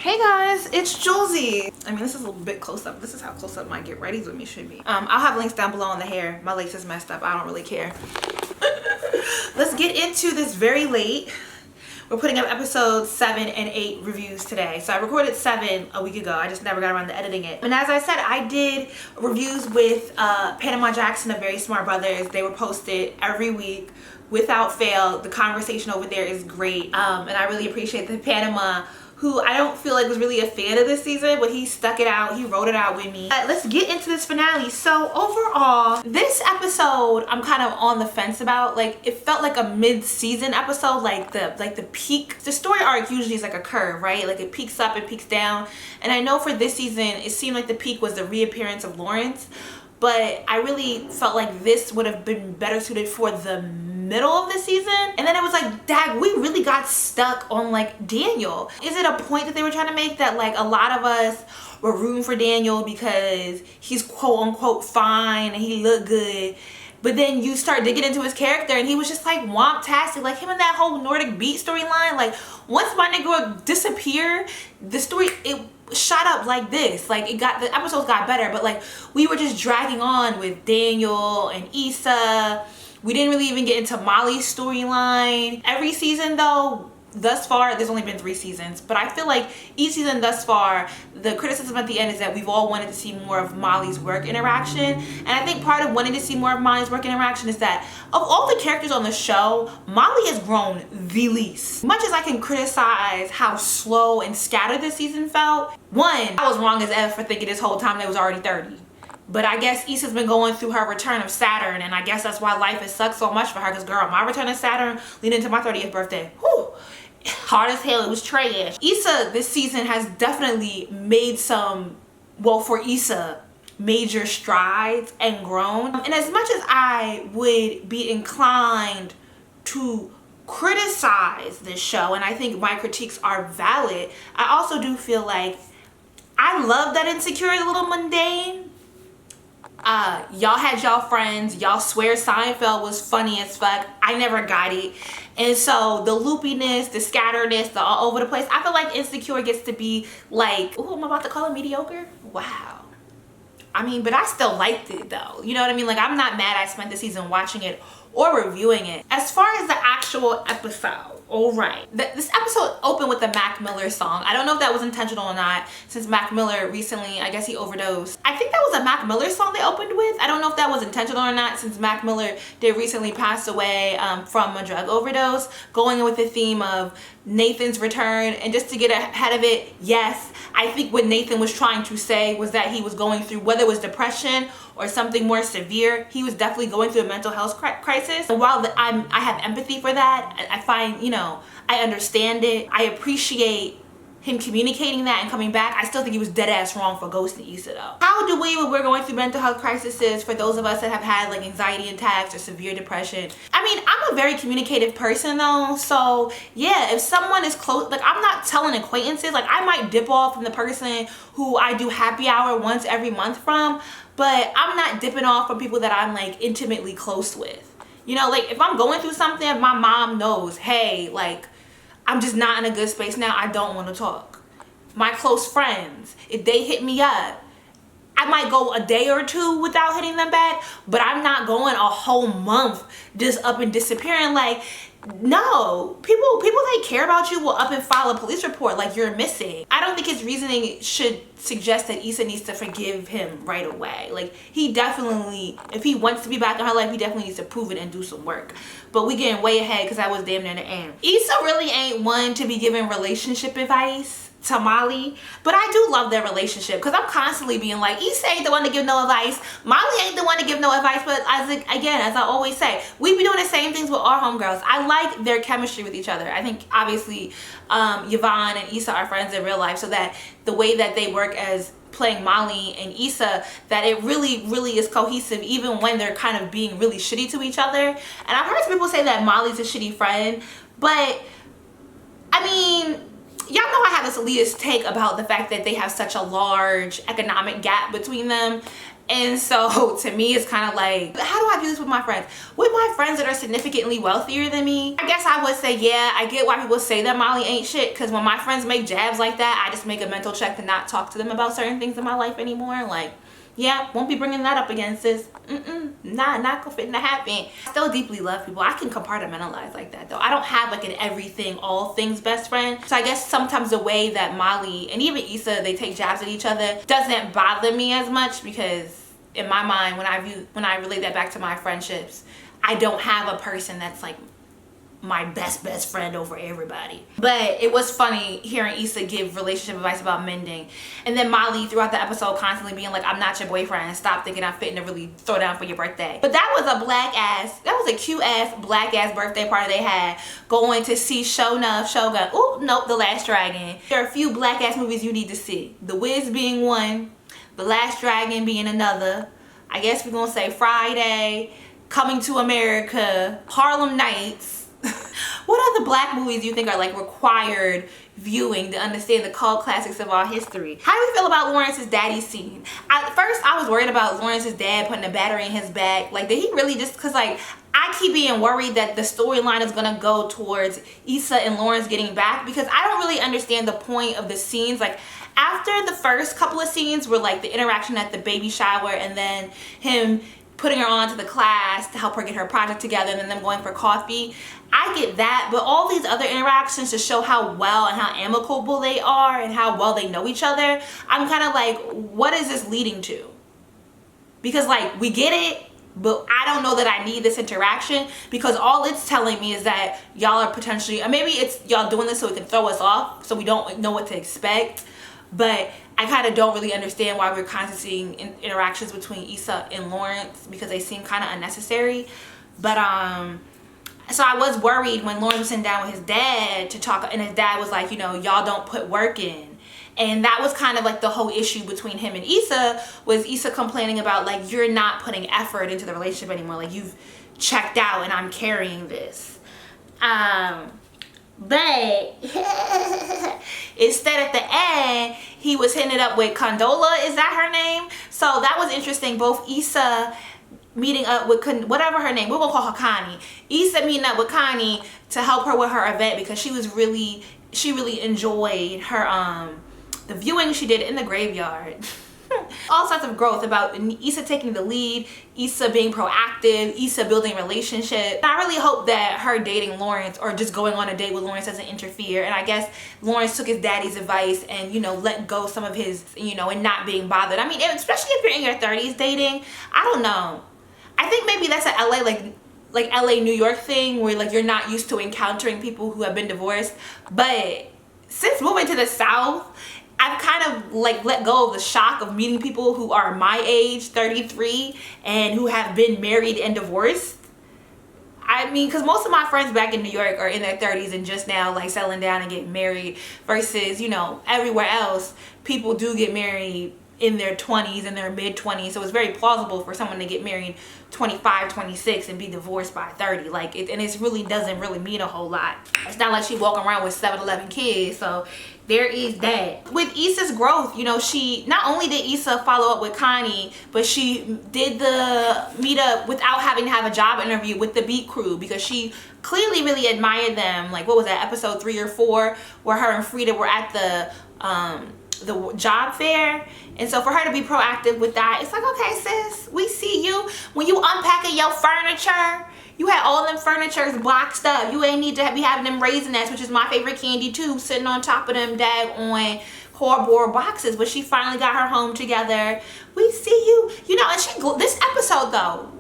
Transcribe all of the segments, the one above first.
Hey guys, it's Julesy. I mean, this is a little bit close up. This is how close up my get readies with me should be. I'll have links down below on the hair. My lace is messed up. I don't really care. Let's get into this very late. We're putting up episodes 7 and 8 reviews today. So I recorded 7 a week ago. I just never got around to editing it. And as I said, I did reviews with Panama Jackson of Very Smart Brothers. They were posted every week without fail. The conversation over there is great. And I really appreciate the Panama, who I don't feel like was really a fan of this season, but he stuck it out. He wrote it out with me. Let's get into this finale. So overall, this episode I'm kind of on the fence about. Like, it felt like a mid-season episode, like the peak. The story arc usually is like a curve, right? Like it peaks up and peaks down. And I know for this season, it seemed like the peak was the reappearance of Lawrence, but I really felt like this would have been better suited for the middle of the season. And then it was like, dag, we really got stuck on like Daniel. Is it a point that they were trying to make that like a lot of us were rooting for Daniel because he's quote unquote fine and he looked good, but then you start digging into his character and he was just like womp-tastic, like him and that whole Nordic Beat storyline. Like once my nigga disappeared, the story, it shot up like this. Like the episodes got better, but like we were just dragging on with Daniel and Issa. We didn't really even get into Molly's storyline. Every season though, thus far, there's only been 3 seasons, but I feel like each season thus far, the criticism at the end is that we've all wanted to see more of Molly's work interaction. And I think part of wanting to see more of Molly's work interaction is that of all the characters on the show, Molly has grown the least. Much as I can criticize how slow and scattered this season felt, one, I was wrong as F for thinking this whole time they was already 30. But I guess Issa's been going through her return of Saturn, and I guess that's why life has sucked so much for her, because girl, my return of Saturn leading into my 30th birthday, whew, hard as hell, it was trash. Issa this season has definitely made some, well, for Issa, major strides and grown. And as much as I would be inclined to criticize this show, and I think my critiques are valid, I also do feel like I love that Insecure is a little mundane. Y'all had y'all friends, y'all swear Seinfeld was funny as fuck. I never got it. And so the loopiness, the scatteredness, the all over the place, I feel like Insecure gets to be like, ooh, I'm about to call it mediocre? Wow. I mean, but I still liked it though. You know what I mean? Like, I'm not mad I spent the season watching it or reviewing it. As far as the actual episode, all right. This episode opened with the Mac Miller song. I don't know if that was intentional or not, since Mac Miller recently, I guess he overdosed. I think that was a Mac Miller song they opened with. I don't know if that was intentional or not, since Mac Miller did recently pass away from a drug overdose. Going with the theme of Nathan's return, and just to get ahead of it, yes, I think what Nathan was trying to say was that he was going through, whether it was depression or something more severe, he was definitely going through a mental health crisis. And while I have empathy for that, I find, you know, I understand it. I appreciate him communicating that and coming back. I still think he was dead ass wrong for ghosting Issa though. How do we, when we're going through mental health crises, for those of us that have had like anxiety attacks or severe depression? I mean, I'm a very communicative person though, so yeah, if someone is close, like I'm not telling acquaintances, like I might dip off from the person who I do happy hour once every month from, but I'm not dipping off from people that I'm like intimately close with. You know, like if I'm going through something, my mom knows, hey, like I'm just not in a good space now, I don't want to talk. My close friends, if they hit me up, I might go a day or 2 without hitting them back, but I'm not going a whole month just up and disappearing. Like, no, people that care about you will up and file a police report like you're missing. I don't think his reasoning should suggest that Issa needs to forgive him right away. Like, he definitely, if he wants to be back in her life, he definitely needs to prove it and do some work. But we getting way ahead because I was damn near the end. Issa really ain't one to be giving relationship advice to Molly, but I do love their relationship because I'm constantly being like, Issa ain't the one to give no advice, Molly ain't the one to give no advice. But as I always say, we be doing the same things with our homegirls. I like their chemistry with each other. I think obviously Yvonne and Issa are friends in real life, so that the way that they work as playing Molly and Issa, that it really is cohesive even when they're kind of being really shitty to each other. And I've heard some people say that Molly's a shitty friend, but I mean, y'all know I have this elitist take about the fact that they have such a large economic gap between them. And so to me, it's kind of like, how do I do this with my friends? With my friends that are significantly wealthier than me, I guess I would say, yeah, I get why people say that Molly ain't shit. Because when my friends make jabs like that, I just make a mental check to not talk to them about certain things in my life anymore. Like, yeah, won't be bringing that up again, sis. Not gonna fit in the happen. I still deeply love people. I can compartmentalize like that though. I don't have like an everything, all things best friend. So I guess sometimes the way that Molly and even Issa, they take jabs at each other doesn't bother me as much, because in my mind, when I relate that back to my friendships, I don't have a person that's like my best friend over everybody. But it was funny hearing Issa give relationship advice about mending, and then Molly throughout the episode constantly being like, I'm not your boyfriend, stop thinking I'm fitting to really throw down for your birthday. But that was a cute ass black ass birthday party they had, going to see Shogun. Oh nope, The Last Dragon. There are a few black ass movies you need to see, The Wiz being one, The Last Dragon being another. I guess we're gonna say Friday, Coming to America, Harlem Nights. What other black movies do you think are like required viewing to understand the cult classics of our history? How do you feel about Lawrence's daddy scene? At first I was worried about Lawrence's dad putting a battery in his back. Like, did he really just, cause like I keep being worried that the storyline is gonna go towards Issa and Lawrence getting back, because I don't really understand the point of the scenes. Like, after the first couple of scenes were like the interaction at the baby shower, and then him putting her on to the class to help her get her project together, and then them going for coffee, I get that. But all these other interactions to show how well and how amicable they are and how well they know each other, I'm kind of like, what is this leading to? Because like, we get it, but I don't know that I need this interaction, because all it's telling me is that y'all are potentially, or maybe it's y'all doing this so it can throw us off, so we don't know what to expect. But I kind of don't really understand why we're constantly seeing interactions between Issa and Lawrence, because they seem kind of unnecessary. But so I was worried when Lawrence was sitting down with his dad to talk, and his dad was like, you know, y'all don't put work in. And that was kind of like the whole issue between him and Issa, was Issa complaining about like, you're not putting effort into the relationship anymore, like you've checked out and I'm carrying this. But instead at the end, he was hitting it up with Condola, is that her name? So that was interesting. Both Issa meeting up with, whatever her name, we're gonna call her Connie. Issa meeting up with Connie to help her with her event, because she really enjoyed her the viewing she did in the graveyard. All sorts of growth about Issa taking the lead, Issa being proactive, Issa building relationships. I really hope that her dating Lawrence, or just going on a date with Lawrence, doesn't interfere. And I guess Lawrence took his daddy's advice and, you know, let go some of his, you know, and not being bothered. I mean, especially if you're in your 30s dating, I don't know. I think maybe that's a LA, like LA, New York thing, where like you're not used to encountering people who have been divorced. But since moving to the South, I've kind of like let go of the shock of meeting people who are my age, 33, and who have been married and divorced. I mean, because most of my friends back in New York are in their 30s and just now like settling down and getting married, versus, you know, everywhere else, people do get married in their 20s and their mid 20s. So it's very plausible for someone to get married 25, 26 and be divorced by 30. Like, and it really doesn't really mean a whole lot. It's not like she walking around with 7, 11 kids. So there is that. With Issa's growth, you know, she not only did Issa follow up with Connie, but she did the meetup without having to have a job interview with the Beat Crew, because she clearly really admired them. Like, what was that, episode 3 or 4, where her and Frida were at the job fair. And so for her to be proactive with that, it's like, okay sis, we see you. When you unpacking your furniture, you had all them furnitures boxed up. You ain't need to be having them Raisinets, which is my favorite candy too, sitting on top of them daggone cardboard boxes. But she finally got her home together. We see you. You know, and this episode though,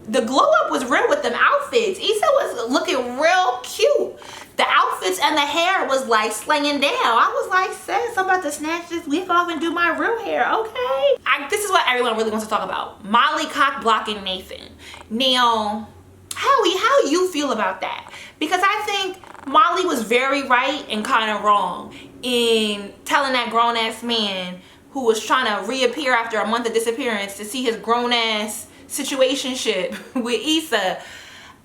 the glow up was real with them outfits. Issa was looking real cute. The outfits and the hair was like slinging down. I was like, sis, I'm about to snatch this wig off and do my real hair, okay? This is what everyone really wants to talk about. Molly cock blocking Nathan. Now, how you feel about that? Because I think Molly was very right and kind of wrong in telling that grown-ass man who was trying to reappear after a month of disappearance to see his grown-ass situationship with Issa,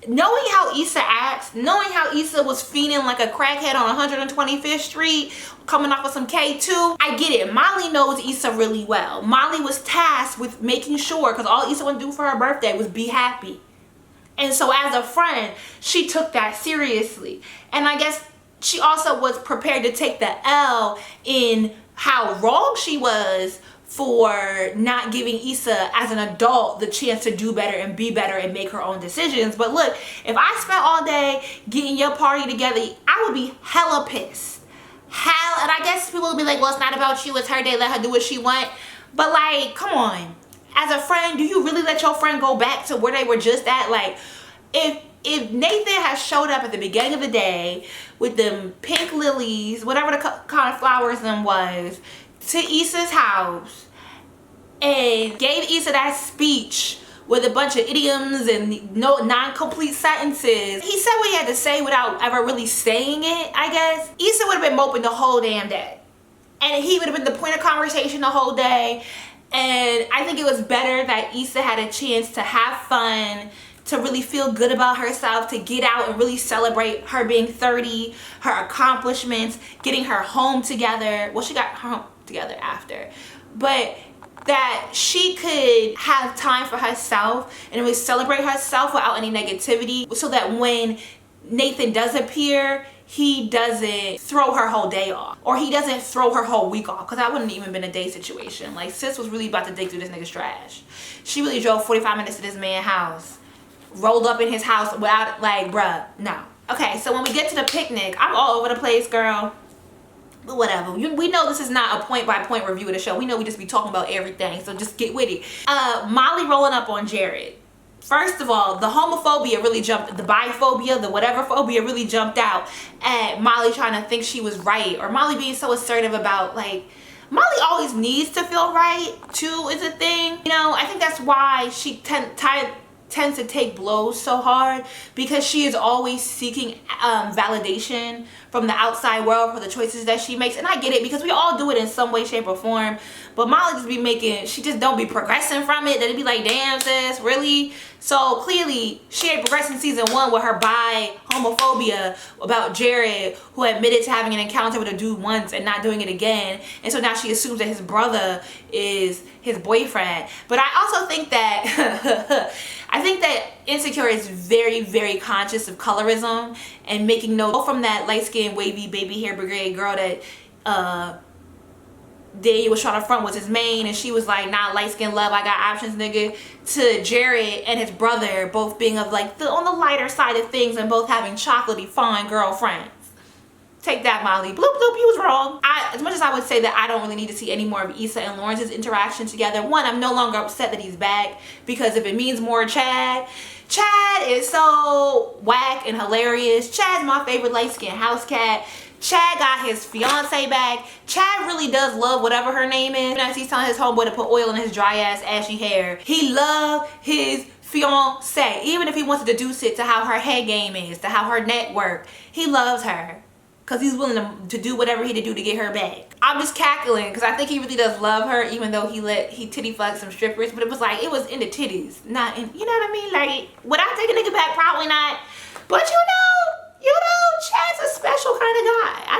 knowing how Issa acts, knowing how Issa was fiending like a crackhead on 125th Street, coming off of some K2, I get it. Miley knows Issa really well. Miley was tasked with making sure, because all Issa wanted to do for her birthday was be happy. And so as a friend, she took that seriously. And I guess she also was prepared to take the L in how wrong she was for not giving Issa as an adult the chance to do better and be better and make her own decisions. But look, if I spent all day getting your party together, I would be hella pissed. And I guess people would be like, well, it's not about you, it's her day, let her do what she want. But like, come on. As a friend, do you really let your friend go back to where they were just at? Like, if Nathan has showed up at the beginning of the day with them pink lilies, whatever the kind of flowers them was, to Issa's house and gave Issa that speech with a bunch of idioms and no non-complete sentences. He said what he had to say without ever really saying it, I guess. Issa would have been moping the whole damn day. And he would have been the point of conversation the whole day. And I think it was better that Issa had a chance to have fun, to really feel good about herself, to get out and really celebrate her being 30, her accomplishments, getting her home together. Well, she got her home together after. But that she could have time for herself and really celebrate herself without any negativity, so that when Nathan does appear, he doesn't throw her whole day off, or he doesn't throw her whole week off, because that wouldn't even been a day situation. Like, sis was really about to dig through this nigga's trash. She really drove 45 minutes to this man's house, rolled up in his house without, like, bruh, no. Okay, so when we get to the picnic, I'm all over the place, girl. But whatever. We know this is not a point-by-point review of the show. We know we just be talking about everything, so just get with it. Molly rolling up on Jared. First of all, the homophobia really jumped, the biphobia, the whatever phobia really jumped out at Molly trying to think she was right, or Molly being so assertive about, like, Molly always needs to feel right too is a thing. You know, I think that's why she tends to take blows so hard, because she is always seeking validation from the outside world for the choices that she makes. And I get it, because we all do it in some way, shape, or form. But Molly just be making, she just don't be progressing from it. That'd be like, damn sis, really? So clearly she ain't progressing season 1 with her homophobia about Jared, who admitted to having an encounter with a dude once and not doing it again. And so now she assumes that his brother is his boyfriend. But I also think that I think that Insecure is very, very conscious of colorism and making note from that light-skinned, wavy, baby hair brigade girl that Daniel was trying to front was his main, and she was like, nah, light-skinned love, I got options, nigga, to Jared and his brother both being of like on the lighter side of things and both having chocolatey fine girlfriends. Take that, Molly. Bloop, bloop, you was wrong. As much as I would say that I don't really need to see any more of Issa and Lawrence's interaction together, one, I'm no longer upset that he's back, because if it means more Chad is so whack and hilarious. Chad's my favorite light-skinned house cat. Chad got his fiance back. Chad really does love whatever her name is. As he's telling his homeboy to put oil in his dry ass ashy hair, he loved his fiance. Even if he wants to deduce it to how her head game is, to how her net work, he loves her, because he's willing to do whatever he to do to get her back. I'm just cackling because I think he really does love her, even though he titty fucked some strippers. But it was like, it was in the titties, not in, you know what I mean? Like, would I take a nigga back? Probably not. But you know, Chad's a special kind of guy. I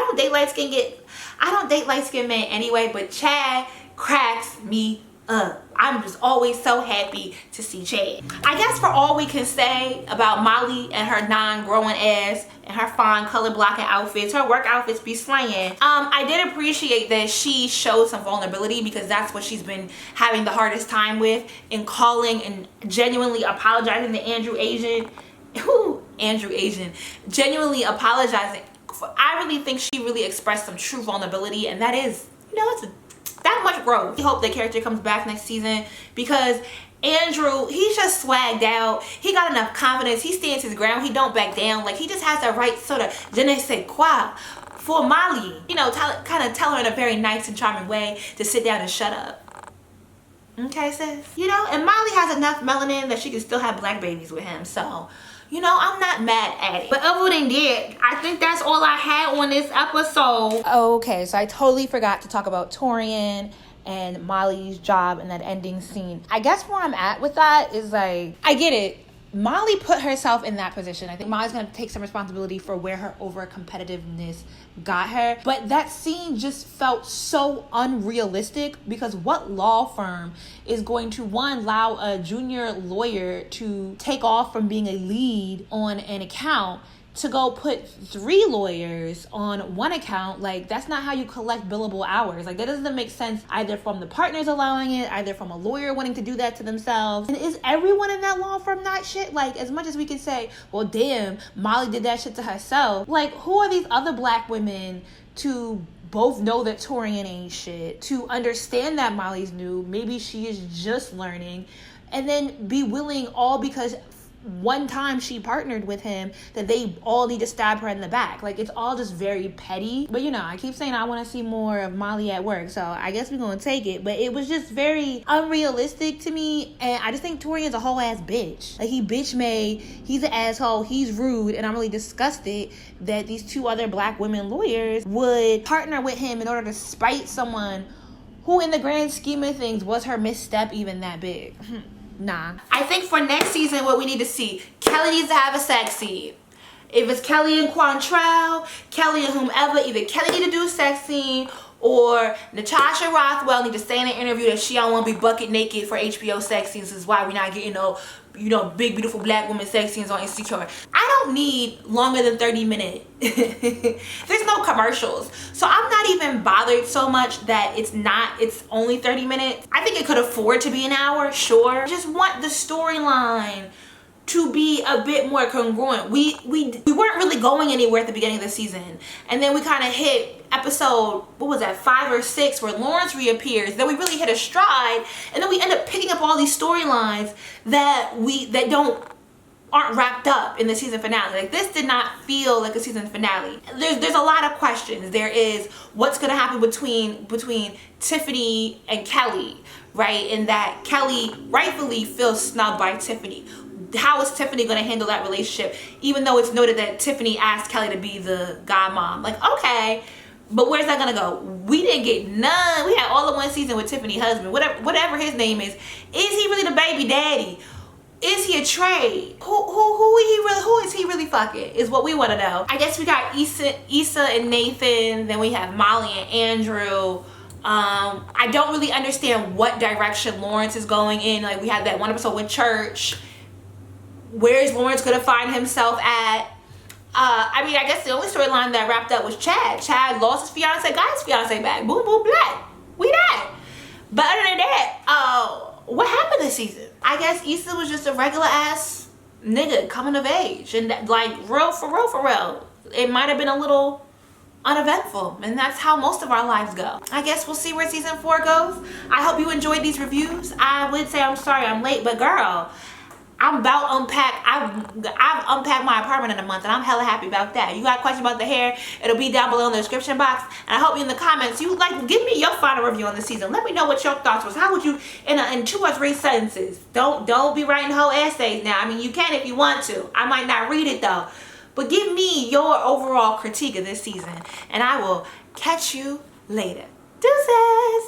don't date light-skinned men anyway, but Chad cracks me up. I'm just always so happy to see Chad. I guess for all we can say about Molly and her non-growing ass and her fine color blocking outfits, her work outfits be slaying. I did appreciate that she showed some vulnerability, because that's what she's been having the hardest time with, in calling and genuinely apologizing to Andrew Asian. Genuinely apologizing. I really think she really expressed some true vulnerability, and that is, you know, it's that much growth. We hope the character comes back next season, because Andrew, he's just swagged out. He got enough confidence. He stands his ground. He don't back down. Like, he just has the right sort of je ne sais quoi for Molly. You know, kind of tell her in a very nice and charming way to sit down and shut up. Okay, sis? You know, and Molly has enough melanin that she can still have black babies with him. So, you know, I'm not mad at it. But other than that, I think that's all I had on this episode. Okay, so I totally forgot to talk about Torian and Molly's job in that ending scene. I guess where I'm at with that is, like, I get it. Molly put herself in that position. I think Molly's gonna take some responsibility for where her over competitiveness got her. But that scene just felt so unrealistic, because what law firm is going to, one, allow a junior lawyer to take off from being a lead on an account to go put 3 lawyers on one account? Like, that's not how you collect billable hours. Like, that doesn't make sense, either from the partners allowing it, either from a lawyer wanting to do that to themselves. And is everyone in that law firm not shit? Like, as much as we can say, well, damn, Molly did that shit to herself, like, who are these other black women to both know that Torian ain't shit, to understand that Molly's new, maybe she is just learning, and then be willing, all because one time she partnered with him, that they all need to stab her in the back? Like, it's all just very petty. But you know, I keep saying I want to see more of Molly at work, so I guess we're gonna take it. But it was just very unrealistic to me, and I just think Torian's a whole ass bitch. Like, he bitch made, he's an asshole, he's rude, and I'm really disgusted that these 2 other black women lawyers would partner with him in order to spite someone who, in the grand scheme of things, was her misstep even that big? Nah. I think for next season, what we need to see, Kelly needs to have a sex scene. If it's Kelly and Quantrell, Kelly and whomever, either Kelly need to do a sex scene, or Natasha Rothwell need to say in an interview that she don't want to be bucket naked for HBO sex scenes. This is why we're not getting no, you know, big beautiful black women sex scenes on Insecure. I don't need longer than 30 minutes. There's no commercials, so I'm not even bothered so much that it's only 30 minutes. I think it could afford to be an hour, sure. I just want the storyline to be a bit more congruent. We weren't really going anywhere at the beginning of the season, and then we kind of hit episode, what was that, 5 or 6, where Lawrence reappears. Then we really hit a stride, and then we end up picking up all these storylines that aren't wrapped up in the season finale. Like, this did not feel like a season finale. There's a lot of questions. There is what's gonna happen between Tiffany and Kelly, right? And that Kelly rightfully feels snubbed by Tiffany. How is Tiffany going to handle that relationship, even though it's noted that Tiffany asked Kelly to be the godmom? Like, okay, but where's that going to go? We didn't get none. We had all of one season with Tiffany's husband, whatever his name is. Is he really the baby daddy? Is he a trade? Who is he really fucking, is what we want to know. I guess we got Issa and Nathan. Then we have Molly and Andrew. I don't really understand what direction Lawrence is going in. Like, we had that one episode with Church. Where is Lawrence gonna find himself at? I mean, I guess the only storyline that wrapped up was Chad. Chad lost his fiance, got his fiance back. Boom, boom, black. We that. But other than that, what happened this season? I guess Issa was just a regular ass nigga coming of age, and that, like, real for real. It might have been a little uneventful, and that's how most of our lives go. I guess we'll see where season 4 goes. I hope you enjoyed these reviews. I would say I'm sorry I'm late, but girl, I'm about to unpack. I've unpacked my apartment in a month, and I'm hella happy about that. You got questions about the hair, it'll be down below in the description box. And I hope you in the comments, give me your final review on the season. Let me know what your thoughts was. How would you, in 2 or 3 sentences. Don't be writing whole essays now. I mean, you can if you want to. I might not read it though. But give me your overall critique of this season, and I will catch you later. Deuces!